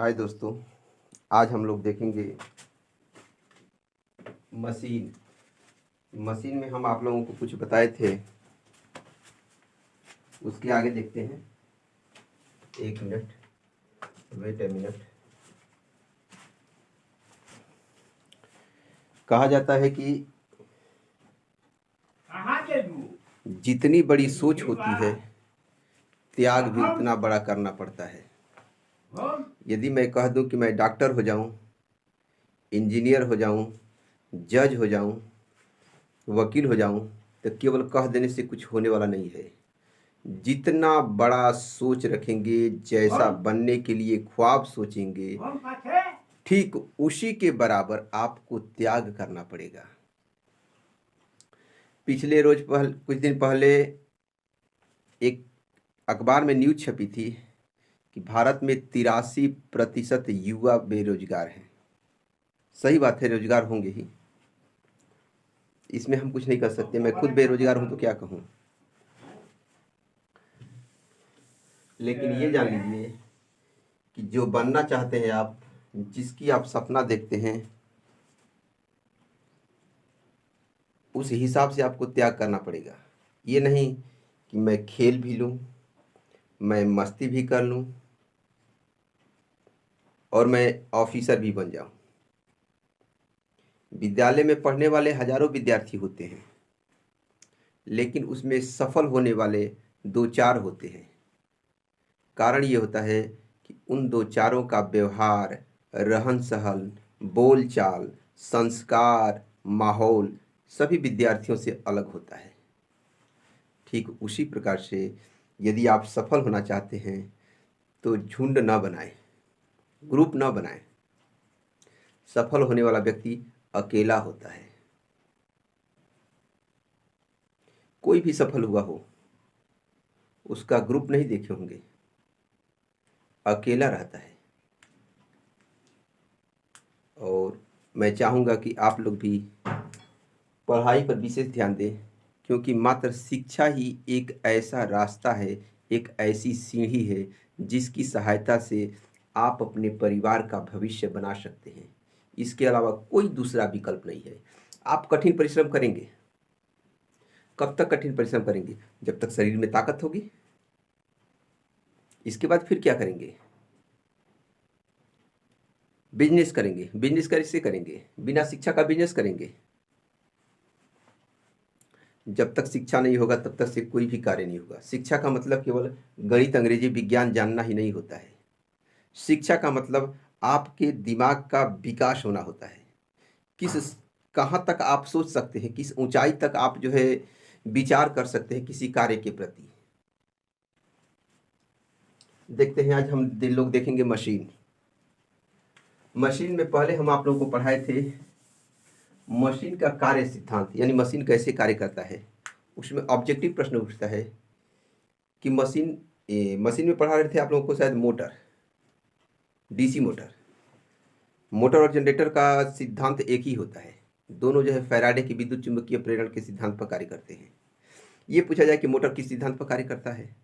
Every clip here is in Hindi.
हाय दोस्तों, आज हम लोग देखेंगे मशीन। मशीन में हम आप लोगों को कुछ बताए थे, उसके आगे देखते हैं। एक मिनट, वेट ए मिनट। कहा जाता है कि जितनी बड़ी सोच होती है, त्याग भी उतना बड़ा करना पड़ता है। यदि मैं कह दूं कि मैं डॉक्टर हो जाऊं, इंजीनियर हो जाऊं, जज हो जाऊं, वकील हो जाऊं, तो केवल कह देने से कुछ होने वाला नहीं है। जितना बड़ा सोच रखेंगे, जैसा बनने के लिए ख्वाब सोचेंगे, ठीक उसी के बराबर आपको त्याग करना पड़ेगा। पिछले रोज कुछ दिन पहले एक अखबार में न्यूज छपी थी कि भारत में 83% युवा बेरोजगार हैं। सही बात है, रोजगार होंगे ही, इसमें हम कुछ नहीं कर सकते। मैं खुद बेरोजगार हूं तो क्या कहूं। लेकिन ये जान लीजिए कि जो बनना चाहते हैं आप, जिसकी आप सपना देखते हैं, उस हिसाब से आपको त्याग करना पड़ेगा। ये नहीं कि मैं खेल भी लूं, मैं मस्ती भी कर लूं और मैं ऑफिसर भी बन जाऊं। विद्यालय में पढ़ने वाले हजारों विद्यार्थी होते हैं, लेकिन उसमें सफल होने वाले 2-4 होते हैं। कारण ये होता है कि उन 2-4 का व्यवहार, रहन सहन, बोलचाल, संस्कार, माहौल सभी विद्यार्थियों से अलग होता है। ठीक उसी प्रकार से यदि आप सफल होना चाहते हैं तो झुंड न बनाएं, ग्रुप न बनाएं। सफल होने वाला व्यक्ति अकेला होता है। कोई भी सफल हुआ हो, उसका ग्रुप नहीं देखे होंगे, अकेला रहता है। और मैं चाहूँगा कि आप लोग भी पढ़ाई पर विशेष ध्यान दें, क्योंकि मात्र शिक्षा ही एक ऐसा रास्ता है, एक ऐसी सीढ़ी है जिसकी सहायता से आप अपने परिवार का भविष्य बना सकते हैं। इसके अलावा कोई दूसरा विकल्प नहीं है। आप कठिन परिश्रम करेंगे। कब तक कठिन परिश्रम करेंगे? जब तक शरीर में ताकत होगी। इसके बाद फिर क्या करेंगे? बिजनेस करेंगे। बिजनेस कैसे करेंगे? बिना शिक्षा का बिजनेस करेंगे। जब तक शिक्षा नहीं होगा तब तक से कोई भी कार्य नहीं होगा। शिक्षा का मतलब केवल गणित, अंग्रेजी, विज्ञान जानना ही नहीं होता है। शिक्षा का मतलब आपके दिमाग का विकास होना होता है। कहाँ तक आप सोच सकते हैं, किस ऊंचाई तक आप विचार कर सकते हैं किसी कार्य के प्रति। देखते हैं, आज हम लोग देखेंगे मशीन। मशीन में पहले हम आप लोगों को पढ़ाए थे मशीन का कार्य सिद्धांत, यानी मशीन कैसे कार्य करता है। उसमें ऑब्जेक्टिव प्रश्न उठता है कि मशीन में पढ़ा रहे थे आप लोगों को शायद मोटर, डीसी मोटर और जनरेटर का सिद्धांत एक ही होता है। दोनों फैराडे की विद्युत चुंबकीय प्रेरण के सिद्धांत पर कार्य करते हैं। ये पूछा जाए कि मोटर किस सिद्धांत पर कार्य करता है,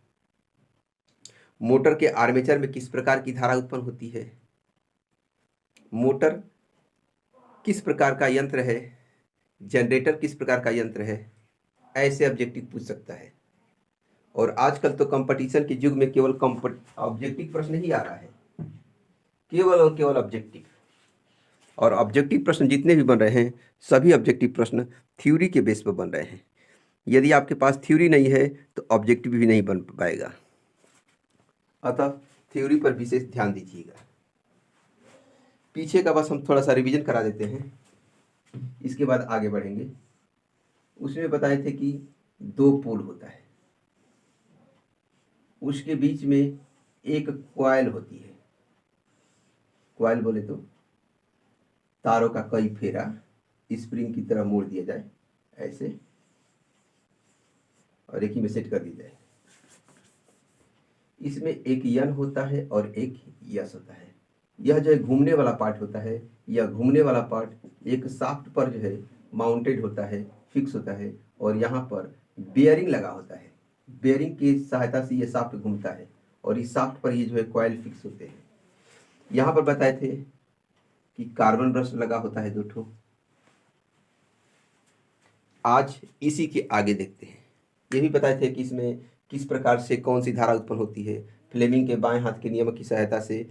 मोटर के आर्मेचर में किस प्रकार की धारा उत्पन्न होती है, मोटर किस प्रकार का यंत्र है, जनरेटर किस प्रकार का यंत्र है, ऐसे ऑब्जेक्टिव पूछ सकता है। और आजकल तो कंपटीशन के युग में केवल ऑब्जेक्टिव प्रश्न ही आ रहा है, केवल और केवल ऑब्जेक्टिव। और ऑब्जेक्टिव प्रश्न जितने भी बन रहे हैं, सभी ऑब्जेक्टिव प्रश्न थ्योरी के बेस पर बन रहे हैं। यदि आपके पास थ्योरी नहीं है तो ऑब्जेक्टिव भी नहीं बन पाएगा। अतः थ्योरी पर विशेष ध्यान दीजिएगा। पीछे का बस हम थोड़ा सा रिवीजन करा देते हैं, इसके बाद आगे बढ़ेंगे। उसमें बताए थे कि 2 पोल होता है, उसके बीच में एक कॉइल होती है। कॉइल बोले तो तारों का कई फेरा स्प्रिंग की तरह मोड़ दिया जाए ऐसे, और एक ही में सेट कर दी जाए। इसमें एक यन होता है और एक यस होता है। यह घूमने वाला पार्ट होता है। यह घूमने वाला पार्ट एक शाफ्ट पर माउंटेड होता है, फिक्स होता है, और यहाँ पर बेयरिंग लगा होता है। बेयरिंग की सहायता से यह शाफ्ट घूमता है और इस शाफ्ट पर ये कॉइल फिक्स होते हैं। यहाँ पर बताए थे कि कार्बन ब्रश लगा होता है 2 ठो। आज इसी के आगे देखते हैं। ये भी बताए थे कि इसमें किस प्रकार से कौन सी धारा उत्पन्न होती है। फ्लेमिंग के बाएं हाथ के नियम की सहायता से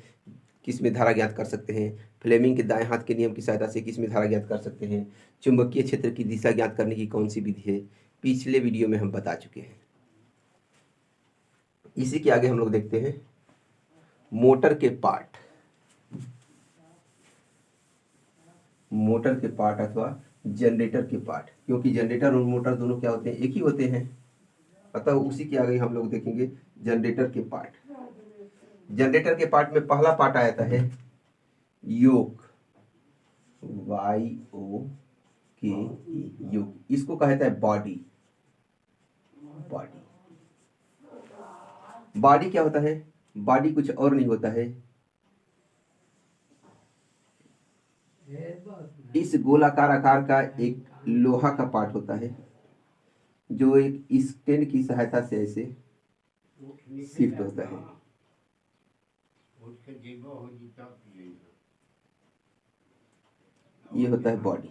किस में धारा ज्ञात कर सकते हैं। फ्लेमिंग के दाएं हाथ के नियम की सहायता से किस में धारा ज्ञात कर सकते हैं। चुंबकीय क्षेत्र की दिशा ज्ञात करने की कौन सी विधि है, पिछले वीडियो में हम बता चुके हैं। इसी के आगे हम लोग देखते हैं मोटर के पार्ट। मोटर के पार्ट अथवा जनरेटर के पार्ट, क्योंकि जनरेटर और मोटर दोनों क्या होते हैं, एक ही होते हैं। अतः उसी के आगे हम लोग देखेंगे जनरेटर के पार्ट। जनरेटर के पार्ट में पहला पार्ट आता है योक, YOKE, योक। इसको कहता है बॉडी। बॉडी क्या होता है? बॉडी कुछ और नहीं होता है, इस गोलाकार आकार का एक लोहा का पार्ट होता है जो एक स्टैंड की सहायता से ऐसे शिफ्ट होता है। ये होता है बॉडी।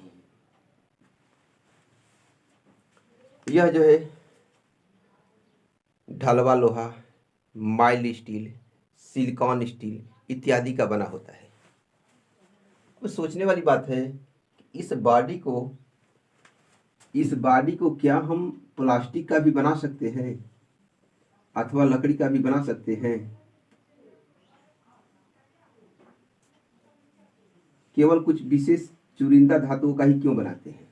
यह जो है ढलवा लोहा, माइल्ड स्टील, सिलिकॉन स्टील इत्यादि का बना होता है। तो सोचने वाली बात है कि इस बॉडी को क्या हम प्लास्टिक का भी बना सकते हैं अथवा लकड़ी का भी बना सकते हैं? केवल कुछ विशेष चुनिंदा धातुओं का ही क्यों बनाते हैं?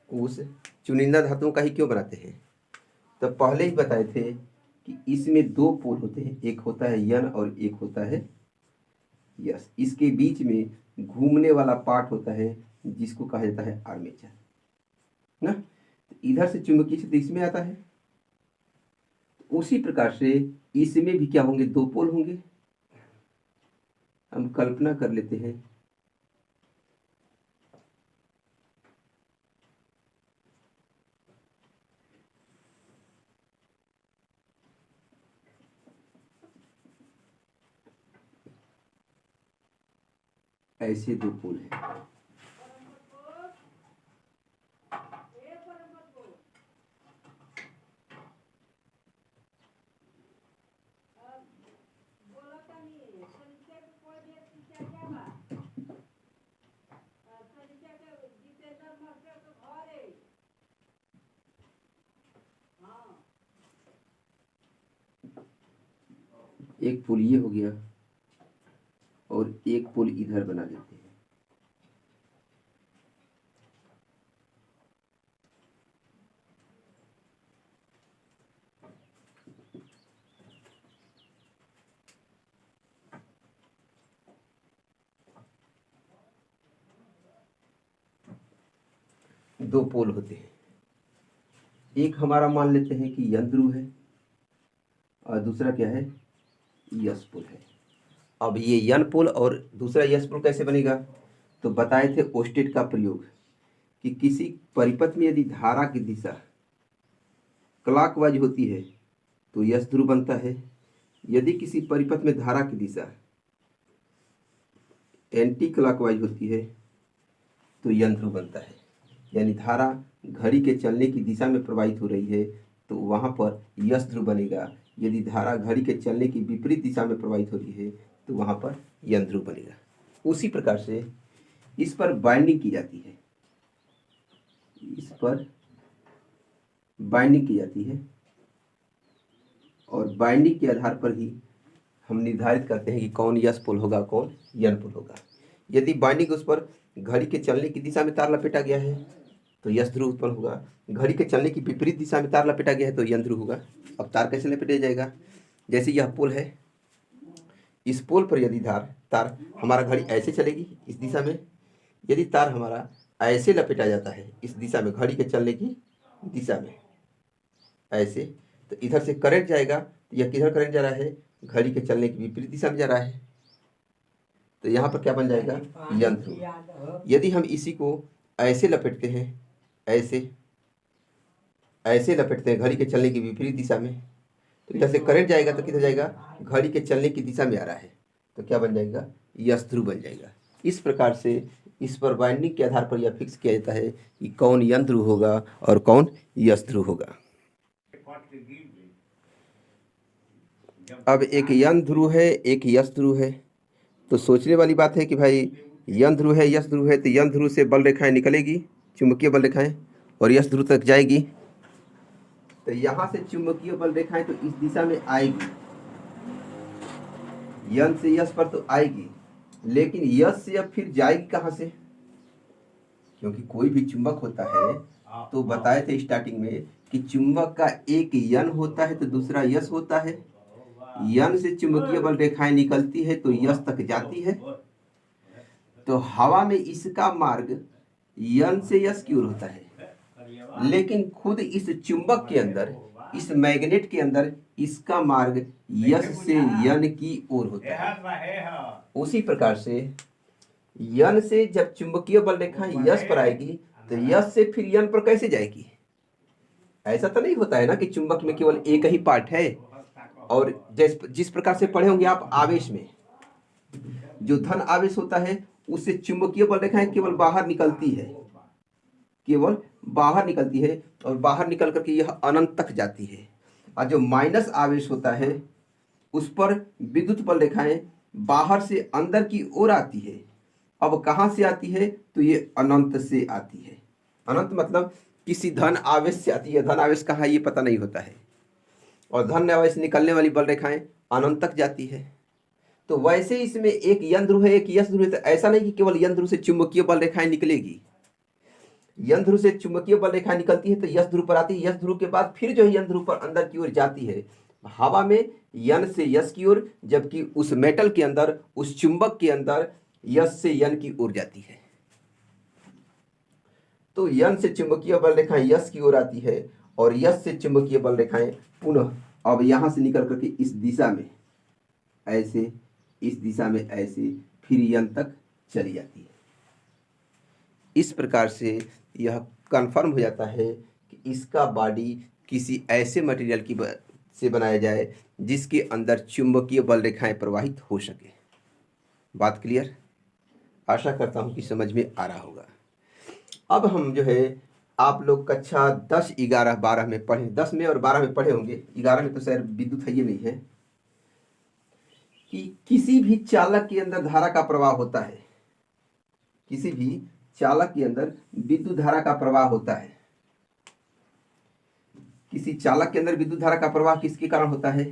उस चुनिंदा धातुओं का ही क्यों बनाते हैं? तो पहले ही बताए थे कि इसमें 2 पोल होते हैं, एक होता है यन और एक होता है यस। इसके बीच में घूमने वाला पार्ट होता है जिसको कहा जाता है आर्मेचर ना। तो इधर से चुंबकीय क्षेत्र इसमें आता है, तो उसी प्रकार से इसमें भी क्या होंगे, 2 पोल होंगे। हम कल्पना कर लेते हैं ऐसे 2 पोल हैं। एक पोल ये हो गया और एक पोल इधर बना देते हैं। दो पोल होते हैं, एक हमारा मान लेते हैं कि यन ध्रुव है और दूसरा क्या है, यस पोल है। अब ये यन पोल और दूसरा यस पोल कैसे बनेगा? तो बताए थे ओस्टेट का प्रयोग कि किसी परिपथ में यदि धारा की दिशा क्लॉकवाइज होती है तो यस ध्रुव बनता है, यदि किसी परिपथ में धारा की दिशा एंटी क्लॉकवाइज होती है तो यन ध्रुव बनता है। यानी धारा घड़ी के चलने की दिशा में प्रवाहित हो रही है तो वहाँ पर यस ध्रुव बनेगा, यदि धारा घड़ी के चलने की विपरीत दिशा में प्रवाहित हो रही है तो वहाँ पर यन ध्रुव बनेगा। उसी प्रकार से इस पर बाइंडिंग की जाती है, इस पर बाइंडिंग की जाती है और बाइंडिंग के आधार पर ही हम निर्धारित करते हैं कि कौन यस पोल होगा कौन यन पोल होगा। यदि बाइंडिंग उस पर घड़ी के चलने की दिशा में तार लपेटा गया है तो यस ध्रुव उत्पन्न होगा, घड़ी के चलने की विपरीत दिशा में तार लपेटा गया है तो यन ध्रुव होगा। अब तार कैसे लपेटा जाएगा? जैसे यह पोल है, इस पोल पर यदि तार हमारा घड़ी ऐसे चलेगी इस दिशा में, यदि तार हमारा ऐसे लपेटा जाता है इस दिशा में, घड़ी के चलने की दिशा में ऐसे, तो इधर से करंट जाएगा। तो यह किधर करंट जा रहा है? घड़ी के चलने की विपरीत दिशा में जा रहा है, तो यहाँ पर क्या बन जाएगा, यन ध्रुव। यदि हम इसी को ऐसे लपेटते हैं, ऐसे लपेटते हैं घड़ी के चलने की विपरीत दिशा में, तो इधर से करंट जाएगा तो किधर जाएगा, घड़ी के चलने की दिशा में आ रहा है, तो क्या बन जाएगा, यस ध्रुव बन जाएगा। इस प्रकार से इस पर बाइंडिंग के आधार पर यह फिक्स किया जाता है कि कौन यन ध्रुव होगा और कौन यस ध्रुव होगा। अब एक यन ध्रुव है, एक यस ध्रुव है, तो सोचने वाली बात है कि भाई यन ध्रुव है यस ध्रुव है, तो यन ध्रुव से बल रेखाएं निकलेगी, चुंबकीय बल रेखाएं, और यस ध्रुव तक जाएगी। तो यहाँ से चुंबकीय बल रेखाएं तो इस दिशा में आएगी, यन से यस पर तो आएगी, लेकिन यस से अब फिर जाएगी कहाँ से? क्योंकि कोई भी चुंबक होता है तो बताए थे स्टार्टिंग में कि चुंबक का एक यन होता है तो दूसरा यस होता है। यन से चुंबकीय बल रेखाएं निकलती है तो यस तक जाती है। तो हवा में इसका मार्ग यन से यस की ओर होता है, लेकिन खुद इस चुंबक के अंदर, इस मैग्नेट के अंदर इसका मार्ग यस से यन की ओर होता है। उसी प्रकार से यन से जब चुंबकीय बल रेखा यस पर आएगी तो यस से फिर यन पर कैसे जाएगी? ऐसा तो नहीं होता है ना कि चुंबक में केवल एक ही पार्ट है, और जिस प्रकार से पढ़े होंगे आप आवेश में, जो धन आवेश होता है उससे चुंबकीय बल रेखाएं केवल बाहर निकलती है, केवल बाहर निकलती है, और बाहर निकल करके यह अनंत तक जाती है। और जो माइनस आवेश होता है उस पर विद्युत बल रेखाएं बाहर से अंदर की ओर आती है। अब कहाँ से आती है? तो ये अनंत से आती है। अनंत मतलब किसी धन आवेश से आती है। धन आवेश कहाँ ये पता नहीं होता है, और धन आवेश निकलने वाली बल रेखाएं अनंत तक जाती है। तो वैसे इसमें एक यन ध्रुव है, एक यस ध्रुव है। तो ऐसा नहीं कि केवल यन ध्रुव से चुंबकीय बल रेखाएं निकलेगी। यन ध्रुव से चुंबकीय बल रेखा निकलती है तो यस ध्रुव पर आती है, यस ध्रुव के बाद फिर जो है यन ध्रुव पर अंदर की ओर जाती है हवा में, यन से यस की ओर, जबकि उस मेटल के अंदर, उस चुंबक के अंदर यस से यन की ओर जाती है। तो यन से चुंबकीय बल रेखाएं यस की ओर आती है, और यस से चुंबकीय बल रेखाएं पुनः अब यहां से निकल करके इस दिशा में ऐसे, इस दिशा में ऐसे, फिर यन तक चली जाती है। इस प्रकार से यह कंफर्म हो जाता है कि इसका बॉडी किसी ऐसे मटेरियल की से बनाया जाए जिसके अंदर चुंबकीय बल रेखाएं प्रवाहित हो सके। बात क्लियर? आशा करता हूं कि समझ में आ रहा होगा। अब हम जो है आप लोग कक्षा 10, 11, 12 में पढ़े, 10 में और 12 में पढ़े होंगे, 11 में तो शायद विद्युत है ये नहीं है, कि किसी भी चालक के अंदर धारा का प्रवाह होता है, किसी भी चालक के अंदर विद्युत धारा का प्रवाह होता है। किसी चालक के अंदर विद्युत धारा का प्रवाह किसके कारण होता है?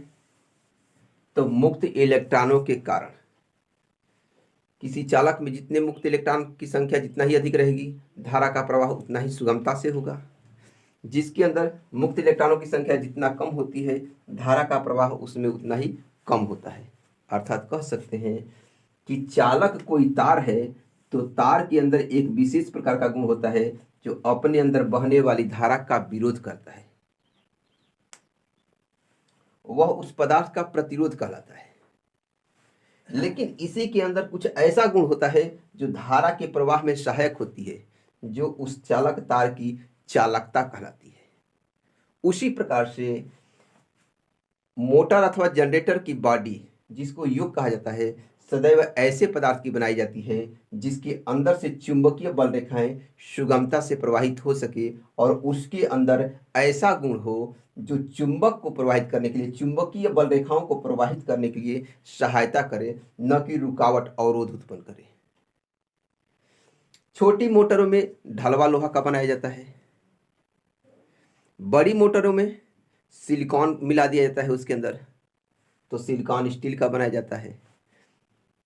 तो मुक्त इलेक्ट्रॉनों के कारण। किसी चालक में जितने मुक्त इलेक्ट्रॉन की संख्या जितना ही अधिक रहेगी, धारा का प्रवाह उतना ही सुगमता से होगा। जिसके अंदर मुक्त इलेक्ट्रॉनों की संख्या जितना कम होती है, धारा का प्रवाह उसमें उतना ही कम होता है। अर्थात कह सकते हैं कि चालक कोई तार है तो तार के अंदर एक विशेष प्रकार का गुण होता है जो अपने अंदर बहने वाली धारा का विरोध करता है, वह उस पदार्थ का प्रतिरोध कहलाता है। लेकिन इसी के अंदर कुछ ऐसा गुण होता है जो धारा के प्रवाह में सहायक होती है, जो उस चालक तार की चालकता कहलाती है। उसी प्रकार से मोटर अथवा जनरेटर की बॉडी, जिसको युग कहा जाता है, सदैव ऐसे पदार्थ की बनाई जाती है जिसके अंदर से चुंबकीय बल रेखाएं सुगमता से प्रवाहित हो सके, और उसके अंदर ऐसा गुण हो जो चुंबक को प्रवाहित करने के लिए, चुंबकीय बल रेखाओं को प्रवाहित करने के लिए सहायता करे, न कि रुकावट, अवरोध उत्पन्न करे। छोटी मोटरों में ढलवा लोहा का बनाया जाता है, बड़ी मोटरों में सिलिकॉन मिला दिया जाता है उसके अंदर, तो सिलिकॉन स्टील का बनाया जाता है,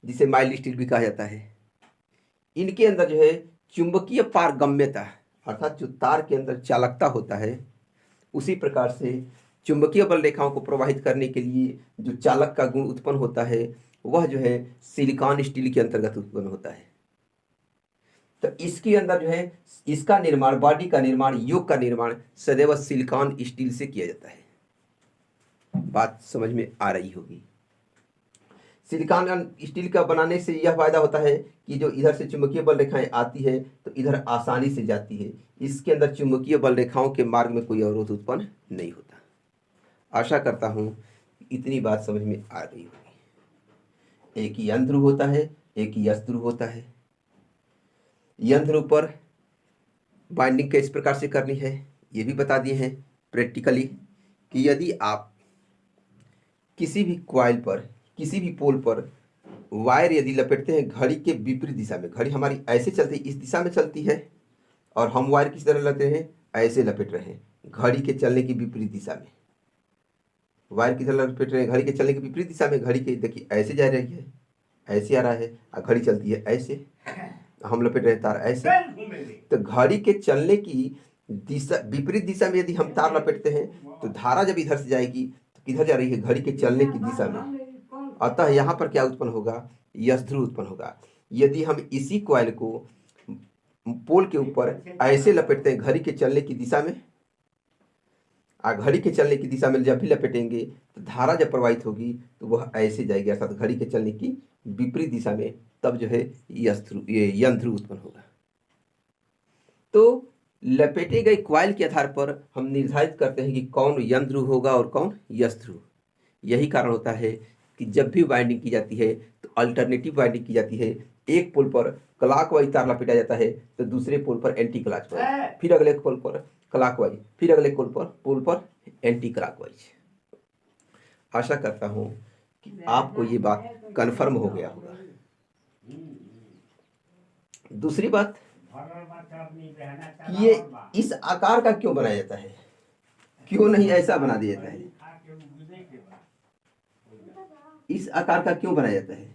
जिसे माइल्ड स्टील भी कहा जाता है। इनके अंदर जो है चुंबकीय पारगम्यता, अर्थात जो तार के अंदर चालकता होता है, उसी प्रकार से चुंबकीय बल रेखाओं को प्रवाहित करने के लिए जो चालक का गुण उत्पन्न होता है, वह जो है सिलिकॉन स्टील के अंतर्गत उत्पन्न होता है। तो इसके अंदर जो है इसका निर्माण, बॉडी का निर्माण, योग का निर्माण सदैव सिलिकॉन स्टील से किया जाता है। बात समझ में आ रही होगी। सिलिकॉन स्टील का बनाने से यह फायदा होता है कि जो इधर से चुंबकीय बल रेखाएं आती है तो इधर आसानी से जाती है, इसके अंदर चुंबकीय बल रेखाओं के मार्ग में कोई अवरोध उत्पन्न नहीं होता। आशा करता हूं इतनी बात समझ में आ रही होगी। एक यंत्र होता है, एक यश ध्रुव होता है। यंत्र ऊपर बाइंडिंग किस प्रकार से करनी है ये भी बता दिए हैं प्रैक्टिकली, कि यदि आप किसी भी कॉइल पर, किसी भी पोल पर वायर यदि लपेटते हैं घड़ी के विपरीत दिशा में, घड़ी हमारी ऐसे चलती है, इस दिशा में चलती है, और हम वायर किस तरह लपेट रहे हैं, ऐसे लपेट रहे हैं घड़ी के चलने की विपरीत दिशा में। वायर किस तरह लपेट रहे हैं, घड़ी के चलने की विपरीत दिशा में। घड़ी के देखिए ऐसे जा रही है, ऐसे आ रहा है, और घड़ी चलती है ऐसे, हम लपेट रहे हैं तार ऐसे। तो घड़ी के चलने की दिशा, विपरीत दिशा में यदि हम तार लपेटते हैं तो धारा जब इधर से जाएगी तो किधर जा रही है, घड़ी के चलने की दिशा में। अतः यहाँ पर क्या उत्पन्न होगा, यश ध्रुव उत्पन्न होगा। यदि हम इसी कॉइल को पोल के ऊपर ऐसे लपेटते हैं घड़ी के चलने की दिशा में, और घड़ी के चलने की दिशा में जब भी लपेटेंगे तो धारा जब प्रवाहित होगी तो वह ऐसे जाएगी, अर्थात घड़ी के चलने की विपरीत दिशा में, तब जो है यश ध्रुव, ये यंत्र ध्रुव उत्पन्न होगा। तो लपेटे गए कॉइल के आधार पर हम निर्धारित करते हैं कि कौन यंत्र ध्रुव होगा और कौन यश ध्रुव। यही कारण होता है कि जब भी वाइंडिंग की जाती है तो अल्टरनेटिव वाइंडिंग की जाती है। एक पोल पर क्लॉकवाइज तार लपेटा जाता है तो दूसरे पोल पर एंटी क्लॉकवाइज, फिर अगले पोल पर क्लॉकवाइज, फिर अगले पोल पर एंटी क्लॉकवाइज। आशा करता हूं कि आपको ये बात कन्फर्म हो गया होगा। दूसरी बात, ये इस आकार का क्यों बनाया जाता है, क्यों नहीं ऐसा बना दिया जाता है, इस आकार का क्यों बनाया जाता है?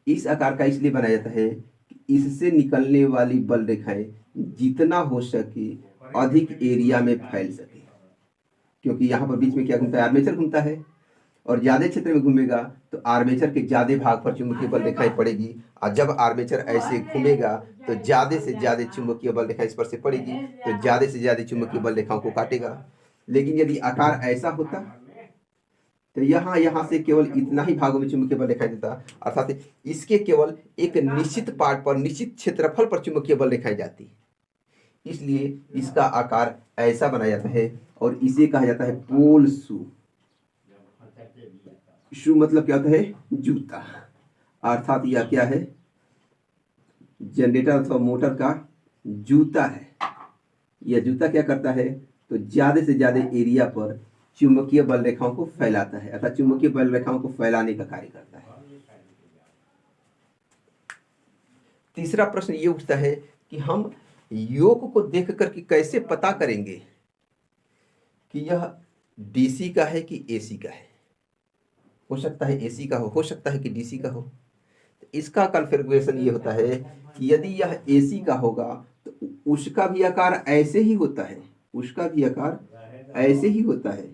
इस आकार का इसलिए बनाया जाता है कि इससे निकलने वाली बल रेखाएं जितना हो सके अधिक एरिया में फैल सके, क्योंकि यहाँ पर बीच में क्या घूमता है, आर्मेचर घूमता है, और ज्यादा क्षेत्र में घूमेगा तो आर्मेचर के ज्यादा भाग पर चुंबकीय बल रेखाएं पड़ेगी, और जब आर्मेचर ऐसे घूमेगा तो ज्यादा से ज्यादा चुंबकीय बल रेखा इस पर से पड़ेगी, तो ज्यादा से ज्यादा चुंबकीय बल रेखाओं को काटेगा। लेकिन यदि आकार ऐसा होता तो यहाँ से केवल इतना ही भागों में चुंबकीय बल दिखाई देता, अर्थात इसके केवल एक निश्चित पार्ट पर, निश्चित क्षेत्रफल पर चुंबकीय बल दिखाई जाती। इसलिए इसका आकार ऐसा बनाया जाता है, और इसे कहा जाता है पोल शू। शू मतलब क्या होता है, जूता, अर्थात यह क्या है, जनरेटर अथवा मोटर का जूता है। यह जूता क्या करता है, तो ज्यादा से ज्यादा एरिया पर चुंबकीय बल रेखाओं को फैलाता है, अर्थात चुंबकीय बल रेखाओं को फैलाने का कार्य करता है। तीसरा प्रश्न ये उठता है कि हम योग को देख करके कैसे पता करेंगे कि यह डीसी का है कि एसी का है। हो सकता है एसी का हो सकता है कि डीसी का हो। तो इसका कन्फिगरेशन ये होता है कि यदि यह एसी का होगा तो उसका भी आकार ऐसे ही होता है, उसका भी आकार ऐसे ही होता है,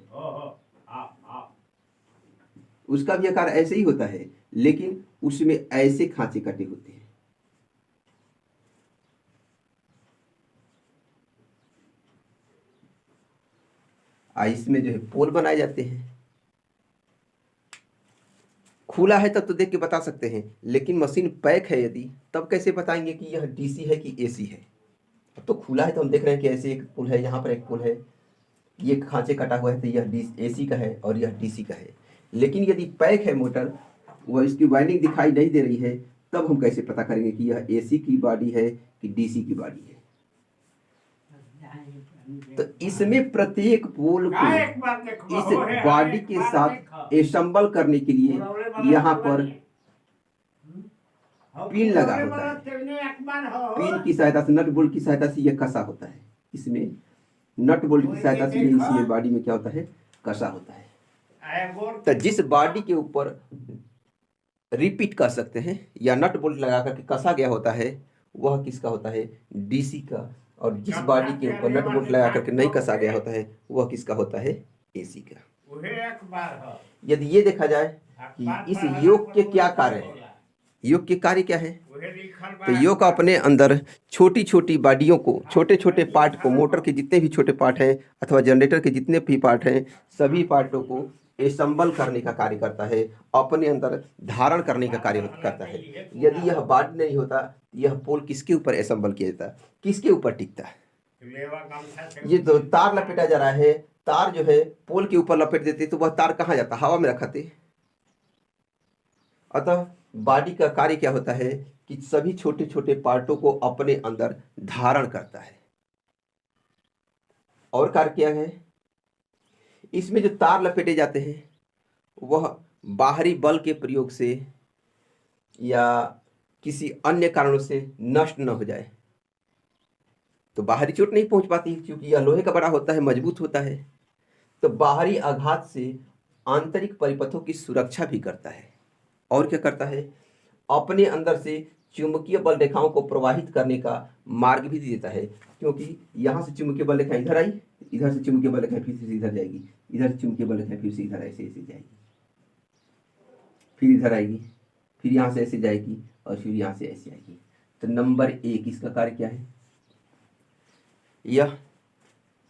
उसका भी आकार ऐसे ही होता है, लेकिन उसमें ऐसे खांचे कटे होते हैं। इसमें जो है पोल बनाए जाते हैं। खुला है तब तो देख के बता सकते हैं, लेकिन मशीन पैक है यदि, तब कैसे बताएंगे कि यह डीसी है कि एसी है? अब तो खुला है तो हम देख रहे हैं कि ऐसे एक पोल है, यहाँ पर एक पोल है, ये खांचे कटा हुआ है, तो यह एसी का है और यह डीसी का है। लेकिन यदि पैक है मोटर, वह इसकी वाइंडिंग दिखाई नहीं दे रही है, तब हम कैसे पता करेंगे कि यह एसी की बॉडी है कि डीसी की बॉडी है? तो इसमें प्रत्येक पोल को इस बॉडी के साथ एसेंबल करने के लिए यहाँ पर पिन लगा होता है। पिन की सहायता से, नट बोल्ट की सहायता से यह कसा होता है। इसमें नट बोल्ट की सहायता से इसमें बॉडी में क्या होता है, कसा होता है। तो जिस बॉडी के ऊपर रिपीट कर सकते हैं या नट बोल्ट लगा करके कसा गया होता है, वह किसका होता है, डीसी का। और जिस बॉडी के ऊपर नट बोल्ट लगा करके नहीं कसा गया होता है, वह किसका होता है, एसी का। यदि ये देखा जाए कि इस योग के क्या कार्य है, योग के कार्य क्या है, तो योग अपने अंदर छोटी छोटी बॉडियों को, छोटे छोटे पार्ट को, मोटर के जितने भी छोटे पार्ट हैं अथवा जनरेटर के जितने भी पार्ट हैं, सभी पार्टों को एसेंबल करने का कार्य करता है, अपने अंदर धारण करने का कार्य करता है। यदि यह बॉडी नहीं होता, यह पोल किसके ऊपर एसेंबल किया जाता, किसके ऊपर टिकता? ये तो तार लपेटा जा रहा है, तार जो है पोल के ऊपर लपेट देते तो वह तार कहाँ जाता, हवा में रखाते। अतः बॉडी का कार्य क्या होता है कि सभी छोटे छोटे पार्टों को अपने अंदर धारण करता है। और कार्य क्या है, इसमें जो तार लपेटे जाते हैं वह बाहरी बल के प्रयोग से या किसी अन्य कारणों से नष्ट न हो जाए। तो बाहरी चोट नहीं पहुंच पाती क्योंकि यह लोहे का बड़ा होता है, मजबूत होता है। तो बाहरी आघात से आंतरिक परिपथों की सुरक्षा भी करता है। और क्या करता है, अपने अंदर से चुंबकीय बल रेखाओं को प्रवाहित करने का मार्ग भी देता है, क्योंकि यहाँ से चुंबकीय बल रेखा इधर आई, इधर से चुंबकीय बल रेखा फिर से इधर जाएगी, इधर से चुंबकीय बल रेखा फिर से इधर ऐसे ऐसे जाएगी, फिर इधर आएगी, फिर यहाँ से ऐसे जाएगी और फिर यहाँ से ऐसे आएगी। तो नंबर 1 इसका कार्य क्या है, यह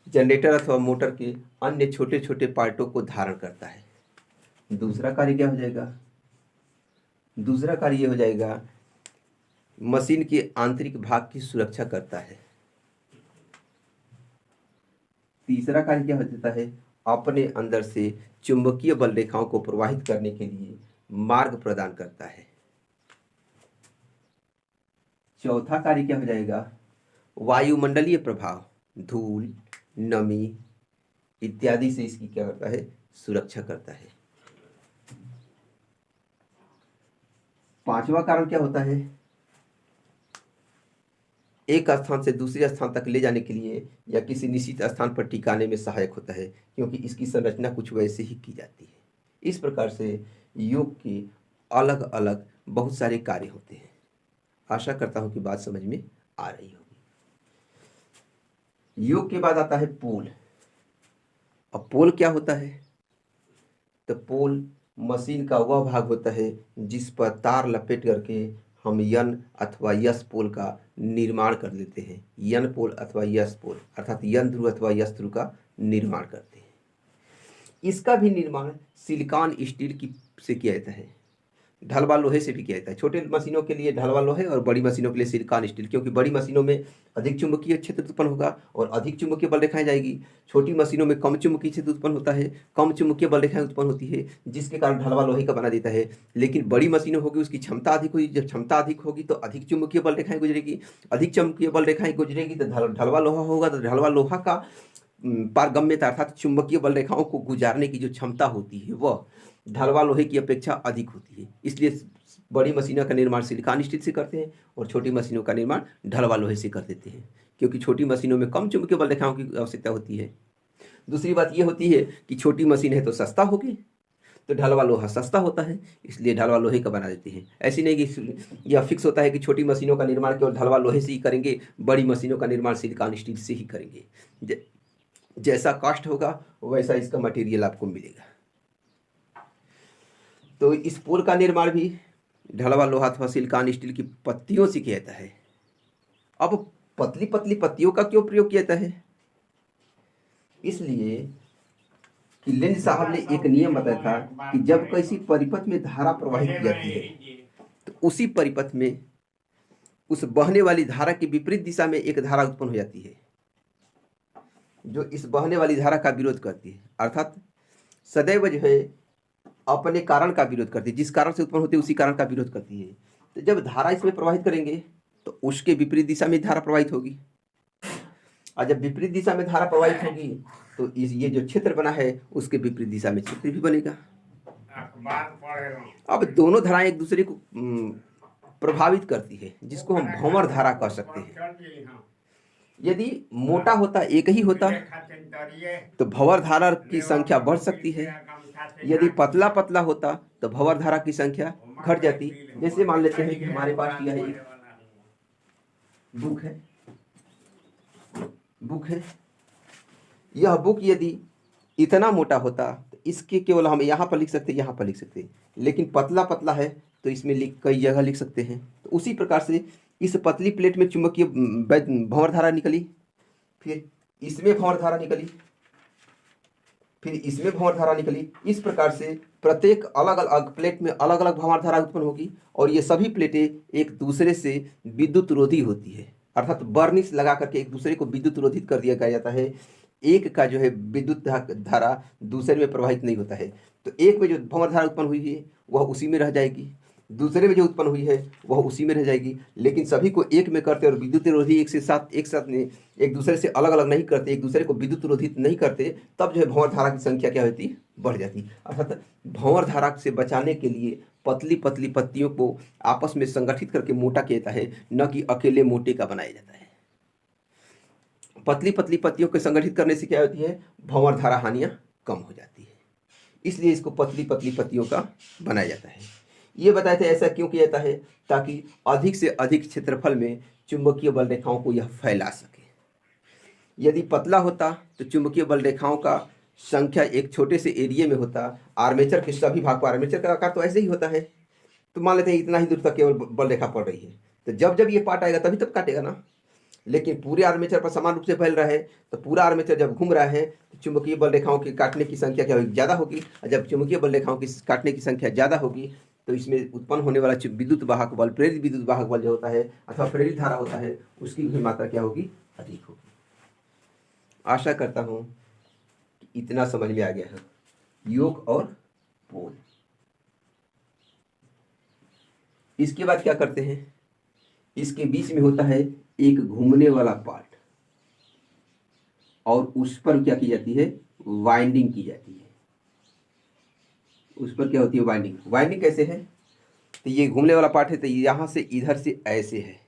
जनरेटर अथवा मोटर के अन्य छोटे छोटे पार्टों को धारण करता है। दूसरा कार्य क्या हो जाएगा, दूसरा कार्य ये हो जाएगा मशीन के आंतरिक भाग की सुरक्षा करता है। तीसरा कार्य क्या हो जाता है, अपने अंदर से चुंबकीय बल रेखाओं को प्रवाहित करने के लिए मार्ग प्रदान करता है। चौथा कार्य क्या हो जाएगा, वायुमंडलीय प्रभाव, धूल, नमी इत्यादि से इसकी क्या करता है, सुरक्षा करता है। पांचवा कारण क्या होता है, एक स्थान से दूसरे स्थान तक ले जाने के लिए या किसी निश्चित स्थान पर टिकाने में सहायक होता है, क्योंकि इसकी संरचना कुछ वैसे ही की जाती है। इस प्रकार से योग के अलग अलग बहुत सारे कार्य होते हैं। आशा करता हूं कि बात समझ में आ रही होगी। योग के बाद आता है पोल। अब पोल क्या होता है, तो पोल मशीन का वह भाग होता है जिस पर तार लपेट करके हम यन अथवा यस पोल का निर्माण कर लेते हैं। यन पोल अथवा यस पोल अर्थात यन ध्रुव अथवा यस ध्रुव का निर्माण करते हैं। इसका भी निर्माण सिलिकॉन स्टील की से किया जाता है, ढलवा लोहे से भी किया जाता है। छोटे मशीनों के लिए ढलवा लोहे और बड़ी मशीनों के लिए सिलिकॉन स्टील, क्योंकि बड़ी मशीनों में अधिक चुंबकीय क्षेत्र उत्पन्न होगा और अधिक चुंबकीय बल रेखाएं जाएगी। छोटी मशीनों में कम चुंबकीय क्षेत्र उत्पन्न होता है, कम चुंबकीय बल रेखाएं उत्पन्न होती है, जिसके कारण ढलवा लोहे का बना देता है। लेकिन बड़ी मशीनों होगी उसकी क्षमता अधिक होगी, जब क्षमता अधिक होगी तो अधिक चुंबकीय बल रेखाएं गुजरेगी, अधिक चुंबकीय बल रेखाएं गुजरेगी तो ढलवा लोहा होगा, तो ढलवा लोहा का पारगम्यता अर्थात चुंबकीय बल रेखाओं को गुजारने की जो क्षमता होती है वह ढलवा लोहे की अपेक्षा अधिक होती है। इसलिए बड़ी मशीनों का निर्माण सिलिकॉन स्टील से करते हैं और छोटी मशीनों का निर्माण ढलवा लोहे से कर देते हैं, क्योंकि छोटी मशीनों में कम चुंबकीय बल रेखाओं की आवश्यकता होती है। दूसरी बात यह होती है कि छोटी मशीन है तो सस्ता होगी, तो ढलवा लोहा सस्ता होता है, इसलिए ढलवा लोहे का बना देते हैं। ऐसी नहीं कि यह फिक्स होता है कि छोटी मशीनों का निर्माण केवल ढलवा लोहे से ही करेंगे, बड़ी मशीनों का निर्माण सिलिकॉन स्टील से ही करेंगे। जैसा कॉस्ट होगा वैसा इसका मटेरियल आपको मिलेगा। तो इस पोल का निर्माण भी ढलवा लोहा अथवा सिलिकॉन स्टील की पत्तियों से किया जाता है। अब पतली पतली पत्तियों का क्यों प्रयोग किया जाता है, इसलिए कि लेंज साहब ने एक नियम बताया था कि जब किसी परिपथ में धारा प्रवाहित की जाती है तो उसी परिपथ में उस बहने वाली धारा की विपरीत दिशा में एक धारा उत्पन्न हो जाती है जो इस बहने वाली धारा का विरोध करती है। अर्थात सदैव जो है अपने कारण का विरोध करती है, जिस कारण से उत्पन्न होती है उसी कारण का विरोध करती है। तो जब धारा इसमें प्रवाहित करेंगे तो उसके विपरीत दिशा में धारा प्रवाहित होगी, और जब विपरीत दिशा में धारा प्रवाहित होगी तो ये जो क्षेत्र बना है उसके विपरीत दिशा में क्षेत्र भी बनेगा। अब दोनों धाराएं एक दूसरे को प्रभावित करती है, जिसको हम भंवर धारा कह सकते हैं। यदि मोटा होता एक ही होता तो भंवर धारा की संख्या बढ़ सकती है, यदि पतला पतला होता तो भंवर धारा की संख्या घट जाती। जैसे मान लेते हैं कि हमारे पास यह एक बुक है, यह बुक यदि इतना मोटा होता तो इसके केवल हम यहाँ पर लिख सकते, यहाँ पर लिख सकते, लेकिन पतला पतला है तो इसमें कई जगह लिख सकते हैं। तो उसी प्रकार से इस पतली प्लेट में चुंबकीय भंवर धारा निकली, फिर इसमें भंवर धारा निकली, फिर इसमें भंवर धारा निकली। इस प्रकार से प्रत्येक अलग अलग प्लेट में अलग अलग भंवर धारा उत्पन्न होगी और ये सभी प्लेटें एक दूसरे से विद्युत रोधी होती है, अर्थात बर्निश लगा करके एक दूसरे को विद्युत रोधित कर दिया जाता है। एक का जो है विद्युत धारा दूसरे में प्रवाहित नहीं होता है, तो एक में जो भंवर धारा उत्पन्न हुई है वह उसी में रह जाएगी दूसरे में जो उत्पन्न हुई है वह उसी में रह जाएगी। लेकिन सभी को एक में करते और विद्युत रोधी एक साथ नहीं, एक दूसरे से अलग अलग नहीं करते, एक दूसरे को विद्युत रोधित नहीं करते, तब जो है भंवर धारा की संख्या क्या होती, बढ़ जाती। अर्थात भंवर धारा से बचाने के लिए पतली पतली पत्तियों को आपस में संगठित करके मोटा किया जाता है, न कि अकेले मोटे का बनाया जाता है। पतली पतली पत्तियों को संगठित करने से क्या होती है, भंवर धारा हानियां कम हो जाती है, इसलिए इसको पतली पतली पत्तियों का बनाया जाता है। ये बताए थे ऐसा क्यों किया जाता है, ताकि अधिक से अधिक क्षेत्रफल में चुंबकीय बल रेखाओं को यह फैला सके। यदि पतला होता तो चुंबकीय बल रेखाओं का संख्या एक छोटे से एरिया में होता, आर्मेचर के सभी भाग पर, आर्मेचर का आकार तो ऐसे ही होता है, तो मान लेते हैं इतना ही दूर तक केवल बल रेखा पड़ रही है, तो जब जब ये पार्ट आएगा तभी तब काटेगा ना। लेकिन पूरे आर्मेचर पर समान रूप से फैल रहा है, तो पूरा आर्मेचर जब घूम रहा है तो चुंबकीय बल रेखाओं की काटने की संख्या क्या होगी, ज़्यादा होगी। और जब चुंबकीय बल रेखाओं की काटने की संख्या ज़्यादा होगी तो इसमें उत्पन्न होने वाला विद्युत वाहक बल, प्रेरित विद्युत वाहक बल जो होता है अथवा प्रेरित धारा होता है, उसकी भी मात्रा क्या होगी, अधिक होगी। आशा करता हूँ कि इतना समझ में आ गया है योग और पोल। इसके बाद क्या करते हैं, इसके बीच में होता है एक घूमने वाला पार्ट, और उस पर क्या की जाती है, वाइंडिंग की जाती है। उस पर क्या होती है, वाइंडिंग। वाइंडिंग कैसे है, तो ये घूमने वाला पार्ट है, तो यहां से इधर से ऐसे है,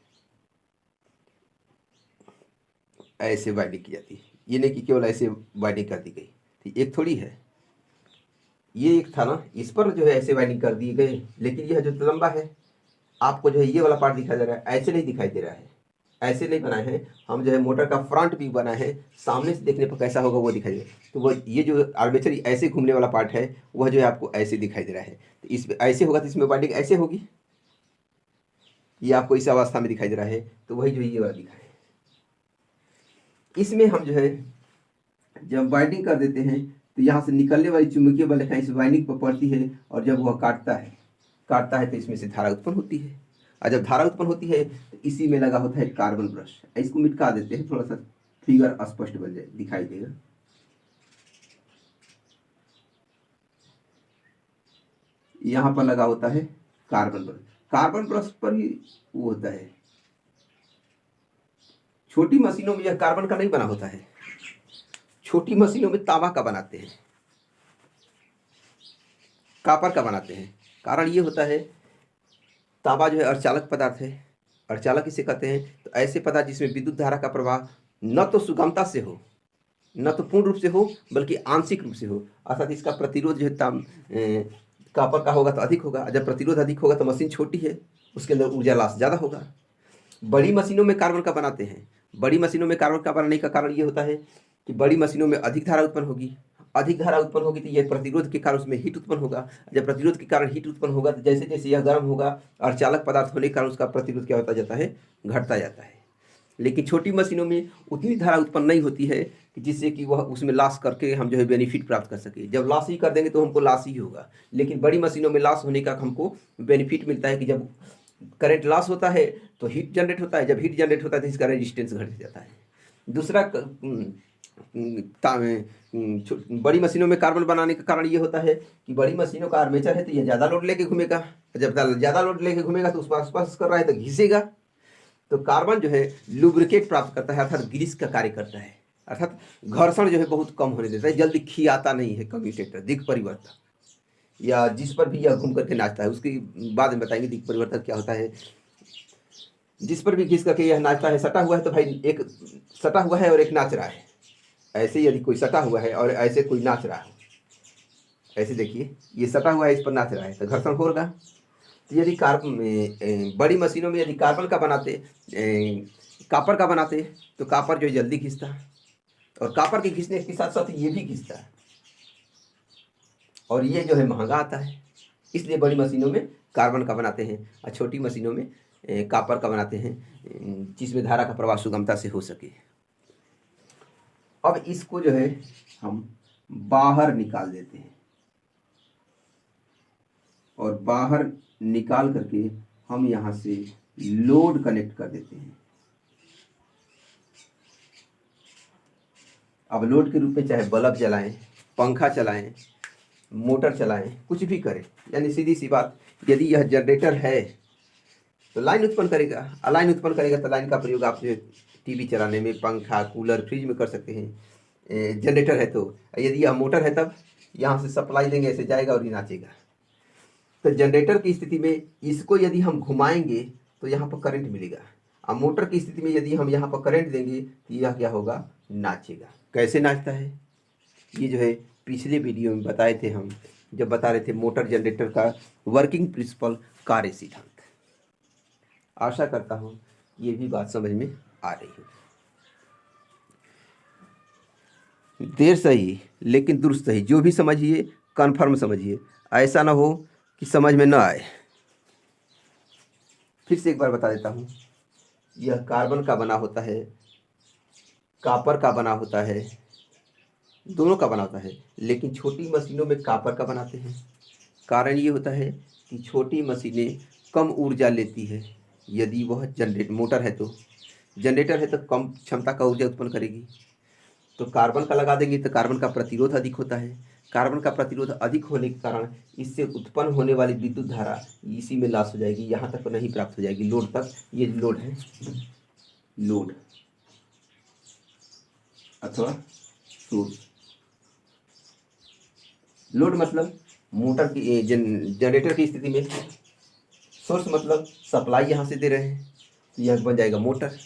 ऐसे वाइंडिंग की जाती है। ये नहीं कि केवल ऐसे वाइंडिंग कर दी गई, तो एक थोड़ी है, ये एक था ना, इस पर जो है ऐसे वाइंडिंग कर दिए गए। लेकिन यह जो लंबा है, आपको जो है ये वाला पार्ट दिखाई दे रहा है, ऐसे नहीं दिखाई दे रहा है, ऐसे नहीं बनाए हैं हम, जो है मोटर का फ्रंट भी बना है, सामने से देखने पर कैसा होगा वो दिखाई दे। तो वह ये जो आर्मेचर ऐसे घूमने वाला पार्ट है, वह जो है आपको ऐसे दिखाई दे रहा है। तो इसमें ऐसे होगा तो इसमें वाइंडिंग ऐसे होगी, ये आपको इस अवस्था में दिखाई दे रहा है, तो वही जो ये वाला दिखा है। इसमें हम जो है जब वाइंडिंग कर देते हैं तो यहाँ से निकलने वाली चुंबकीय बल रेखा इस वाइंडिंग पर पड़ती है, और जब वह काटता है तो इसमें से धारा उत्पन्न होती है। और जब धारा उत्पन्न होती है तो इसी में लगा होता है कार्बन ब्रश। इसको मिटका देते हैं, थोड़ा सा फिगर स्पष्ट बन जाए, दिखाई देगा। यहाँ पर लगा होता है कार्बन ब्रश, कार्बन ब्रश पर ही वो होता है। छोटी मशीनों में यह कार्बन का नहीं बना होता है, छोटी मशीनों में तांबा का बनाते हैं, कापर का बनाते हैं। कारण ये होता है, तांबा जो है अर्धचालक पदार्थ है। अर्धचालक इसे कहते हैं, तो ऐसे पदार्थ जिसमें विद्युत धारा का प्रवाह न तो सुगमता से हो, न तो पूर्ण रूप से हो, बल्कि आंशिक रूप से हो, अर्थात इसका प्रतिरोध जो है कापर का होगा तो अधिक होगा। जब प्रतिरोध अधिक होगा तो मशीन छोटी है, उसके अंदर ऊर्जा लॉस ज़्यादा होगा। बड़ी मशीनों में कार्बन का बनाते हैं। बड़ी मशीनों में कार्बन का बनाने का कारण ये होता है कि बड़ी मशीनों में अधिक धारा उत्पन्न होगी, अधिक धारा उत्पन्न होगी तो यह प्रतिरोध के कारण उसमें हीट उत्पन्न होगा। जब प्रतिरोध के कारण हीट उत्पन्न होगा तो जैसे जैसे यह गर्म होगा और चालक पदार्थ होने के कारण उसका प्रतिरोध क्या होता जाता है, घटता जाता है। लेकिन छोटी मशीनों में उतनी धारा उत्पन्न नहीं होती है कि जिससे कि वह उसमें लॉस करके हम जो है बेनिफिट प्राप्त कर सके। जब लॉस ही कर देंगे तो हमको लॉस ही होगा। लेकिन बड़ी मशीनों में लॉस होने का हमको बेनिफिट मिलता है कि जब करंट लॉस होता है तो हीट जनरेट होता है, जब हीट जनरेट होता है तो इसका रेजिस्टेंस घट जाता है। दूसरा बड़ी मशीनों में कार्बन बनाने का कारण ये होता है कि बड़ी मशीनों का आर्मेचर है तो ये ज़्यादा लोड लेके घूमेगा, जब ज़्यादा लोड लेके घूमेगा तो उस पर आसपास कर रहा है तो घिसेगा। तो कार्बन जो है लुब्रिकेट प्राप्त करता है, अर्थात ग्रीस का कार्य करता है, अर्थात घर्षण जो है बहुत कम होने देता है, जल्दी खियाता नहीं है कम्यूटेटर। दिक् परिवर्तन या जिस पर भी यह घूम करके नाचता है, उसकी बाद में बताएंगे दिक् परिवर्तन क्या होता है। जिस पर भी घिस करके यह नाचता है, सटा हुआ है तो भाई एक सटा हुआ है और एक नाच रहा है। ऐसे यदि कोई सटा हुआ है और ऐसे कोई नाच रहा है, ऐसे देखिए ये सटा हुआ है, इस पर नाच रहा है तो घर्षण होगा। तो यदि बड़ी मशीनों में यदि कार्बन का बनाते, कापर का बनाते तो कापर जो जल्दी घिसता, और कापर के घिसने के साथ साथ ये भी घिसता है, और ये जो है महंगा आता है। इसलिए बड़ी मशीनों में कार्बन का बनाते हैं और छोटी मशीनों में कापर का बनाते हैं, जिसमें धारा का प्रवाह सुगमता से हो सके। अब इसको जो है हम बाहर निकाल देते हैं, और बाहर निकाल करके हम यहाँ से लोड कनेक्ट कर देते हैं। अब लोड के रूप में चाहे बल्ब जलाएं, पंखा चलाएं, मोटर चलाएं, कुछ भी करें, यानी सीधी सी बात, यदि यह जनरेटर है तो लाइन उत्पन्न करेगा। लाइन उत्पन्न करेगा तो लाइन का प्रयोग आप टीवी चलाने में, पंखा, कूलर, फ्रिज में कर सकते हैं। जनरेटर है तो, यदि यह मोटर है तब यहाँ से सप्लाई देंगे, ऐसे जाएगा और ये नाचेगा। तो जनरेटर की स्थिति में इसको यदि हम घुमाएंगे तो यहाँ पर करंट मिलेगा। अब मोटर की स्थिति में यदि हम यहाँ पर करंट देंगे तो यह क्या होगा, नाचेगा। कैसे नाचता है, ये जो है पिछले वीडियो में बताए थे हम, जब बता रहे थे मोटर जनरेटर का वर्किंग प्रिंसिपल, कार्य सिद्धांत। आशा करता हूँ ये भी बात समझ में आ रही है। देर सही लेकिन दुरुस्त सही, जो भी समझिए कन्फर्म समझिए, ऐसा ना हो कि समझ में न आए। फिर से एक बार बता देता हूँ, यह कार्बन का बना होता है, कॉपर का बना होता है, दोनों का बना होता है, लेकिन छोटी मशीनों में कॉपर का बनाते हैं। कारण ये होता है कि छोटी मशीनें कम ऊर्जा लेती है। यदि वह मोटर है तो, जनरेटर है तो कम क्षमता का ऊर्जा उत्पन्न करेगी। तो कार्बन का लगा देंगे तो कार्बन का प्रतिरोध अधिक होता है। कार्बन का प्रतिरोध अधिक होने के कारण इससे उत्पन्न होने वाली विद्युत धारा इसी में लॉस हो जाएगी, यहाँ तक नहीं प्राप्त हो जाएगी, लोड तक। ये लोड है, लोड अथवा सोर्स। लोड मतलब मोटर की जनरेटर की स्थिति में, सोर्स मतलब सप्लाई यहाँ से दे रहे हैं, तो यह बन जाएगा मोटर।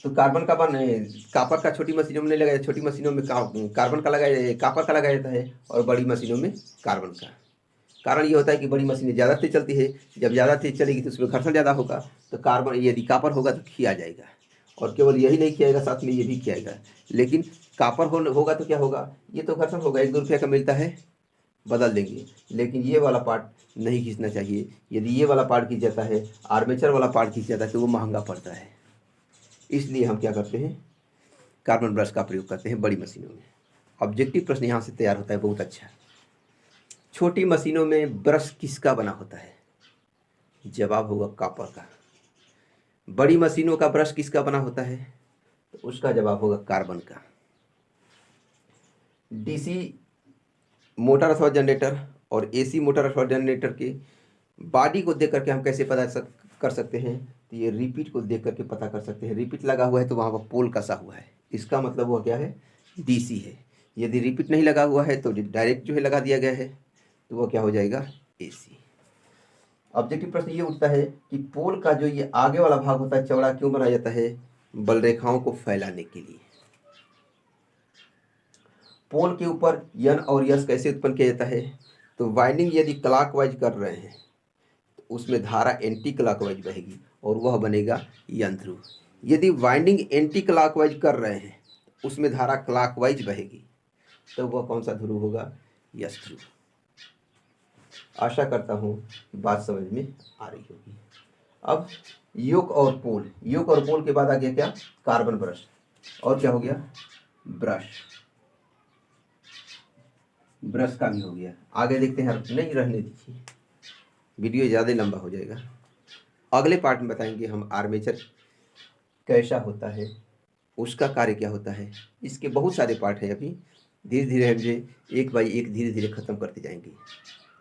तो कार्बन का कॉपर का छोटी मशीनों में नहीं लगाया, छोटी मशीनों में कार्बन का लगाया, कॉपर का लगाया जाता है, और बड़ी मशीनों में कार्बन का। कारण ये होता है कि बड़ी मशीनें ज़्यादा तेज चलती है, जब ज़्यादा तेज चलेगी तो उसमें घर्षण ज़्यादा होगा, तो कार्बन यदि कॉपर होगा तो खिया जाएगा। और केवल यही नहीं खियाएगा, साथ में ये भी खियाएगा। लेकिन कॉपर होगा तो क्या होगा, ये तो घर्षण होगा, 1-2 रुपये का मिलता है, बदल देंगे। लेकिन ये वाला पार्ट नहीं खींचना चाहिए। यदि ये वाला पार्ट खींच जाता है, आर्मेचर वाला पार्ट खींच जाता है, तो वो महंगा पड़ता है। इसलिए हम क्या करते हैं, कार्बन ब्रश का प्रयोग करते हैं बड़ी मशीनों में। ऑब्जेक्टिव प्रश्न यहाँ से तैयार होता है, बहुत अच्छा। छोटी मशीनों में ब्रश किसका बना होता है, जवाब होगा कॉपर का। बड़ी मशीनों का ब्रश किसका बना होता है, तो उसका जवाब होगा कार्बन का। डीसी मोटर अथवा जनरेटर और एसी मोटर अथवा जनरेटर के बॉडी को देख करके हम कैसे पता कर सकते हैं, तो ये रिपीट को देख करके पता कर सकते हैं। रिपीट लगा हुआ है तो वहाँ पर पोल कसा हुआ है, इसका मतलब वह क्या है, डीसी है। यदि रिपीट नहीं लगा हुआ है तो डायरेक्ट जो है लगा दिया गया है, तो वह क्या हो जाएगा, एसी। ऑब्जेक्टिव प्रश्न ये उठता है कि पोल का जो ये आगे वाला भाग होता है चौड़ा क्यों बनाया जाता है, बल रेखाओं को फैलाने के लिए। पोल के ऊपर यन और यस कैसे उत्पन्न किया जाता है, तो वाइंडिंग यदि क्लॉकवाइज कर रहे हैं तो उसमें धारा एंटी क्लॉकवाइज बहेगी और वह बनेगा यन ध्रुव। यदि वाइंडिंग एंटी क्लॉकवाइज कर रहे हैं उसमें धारा क्लॉकवाइज बहेगी, तो वह कौन सा ध्रुव होगा, यस ध्रुव। आशा करता हूँ बात समझ में आ रही होगी। अब योक और पोल, योक और पोल के बाद आ गया क्या, कार्बन ब्रश, और क्या हो गया, ब्रश। ब्रश का भी हो गया। आगे देखते हैं, नहीं रहने दीजिए, वीडियो ज़्यादा लंबा हो जाएगा। अगले पार्ट में बताएंगे हम आर्मेचर कैसा होता है, उसका कार्य क्या होता है। इसके बहुत सारे पार्ट हैं, अभी धीरे धीरे हम एक बाई एक धीरे धीरे ख़त्म करते जाएंगे।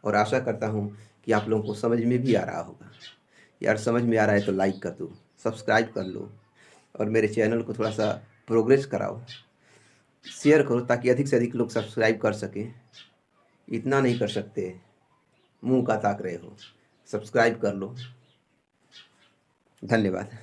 और आशा करता हूँ कि आप लोगों को समझ में भी आ रहा होगा। यार समझ में आ रहा है तो लाइक कर दो, सब्सक्राइब कर लो, और मेरे चैनल को थोड़ा सा प्रोग्रेस कराओ, शेयर करो ताकि अधिक से अधिक लोग सब्सक्राइब कर सकें। इतना नहीं कर सकते, मुंह का ताक रहे हो, सब्सक्राइब कर लो। धन्यवाद।